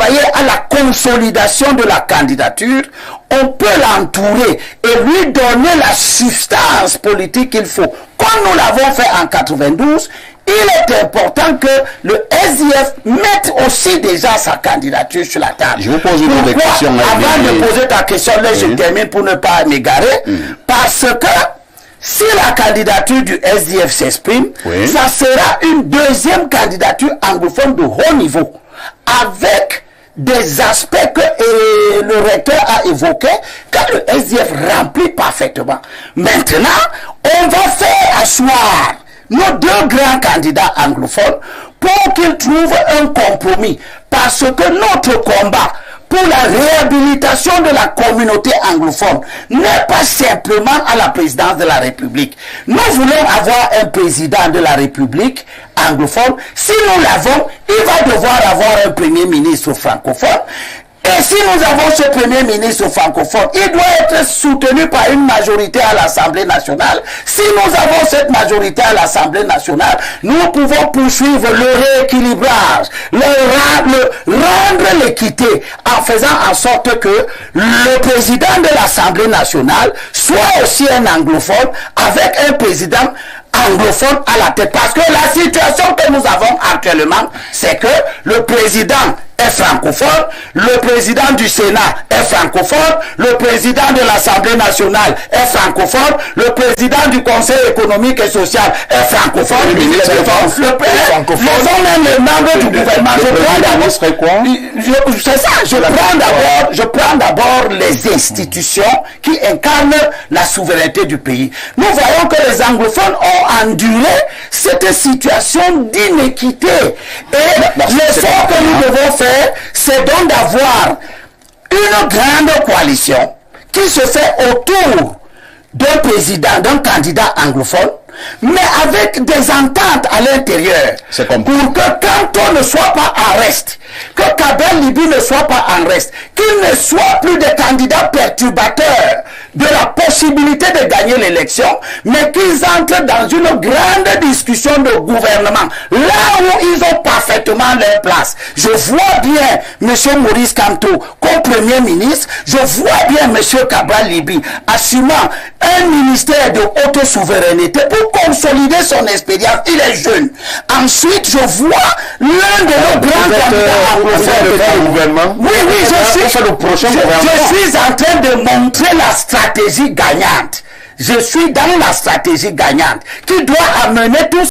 travailler à la consolidation de la candidature, on peut l'entourer et lui donner la substance politique qu'il faut. Comme nous l'avons fait en 92, il est important que le SDF mette aussi déjà sa candidature sur la table. Je vous pose une question. Avant de poser ta question, là, je termine pour ne pas m'égarer. Parce que si la candidature du SDF s'exprime, ça sera une deuxième candidature anglophone de haut niveau, avec des aspects que le recteur a évoqués, que le SDF remplit parfaitement. Maintenant, on va faire asseoir nos deux grands candidats anglophones pour qu'ils trouvent un compromis. Parce que notre combat pour la réhabilitation de la communauté anglophone n'est pas simplement à la présidence de la République. Nous voulons avoir un président de la République anglophone. Si nous l'avons, il va devoir avoir un premier ministre francophone. Et si nous avons ce premier ministre francophone, il doit être soutenu par une majorité à l'Assemblée nationale. Si nous avons cette majorité à l'Assemblée nationale, nous pouvons poursuivre le rééquilibrage, rendre l'équité, en faisant en sorte que le président de l'Assemblée nationale soit aussi un anglophone, avec un président anglophone à la tête. Parce que la situation que nous avons actuellement, c'est que le président est francophone, le président du Sénat est francophone, le président de l'Assemblée nationale est francophone, le président du Conseil économique et social est francophone, le ministre même les membres du gouvernement. Je prends d'abord les institutions qui incarnent la souveraineté du pays. Nous voyons que les anglophones ont enduré cette situation d'inéquité. Et l'effort que nous devons faire, c'est donc d'avoir une grande coalition qui se fait autour d'un président, d'un candidat anglophone, mais avec des ententes à l'intérieur, pour que quand on ne soit pas en reste, que Kabel Libi ne soit pas en reste, qu'il ne soit plus des candidats perturbateurs de la possibilité de gagner l'élection, mais qu'ils entrent dans une grande discussion de gouvernement, là où ils ont parfaitement leur place. Je vois bien M. Maurice Kamto comme Premier ministre, je vois bien M. Kabel Libi assumant un ministère de haute souveraineté pour consolider son expérience. Il est jeune. Ensuite, je vois l'un de nos grands candidats anglophones. Oui, je suis en train de montrer la stratégie gagnante. Je suis dans la stratégie gagnante qui doit amener tout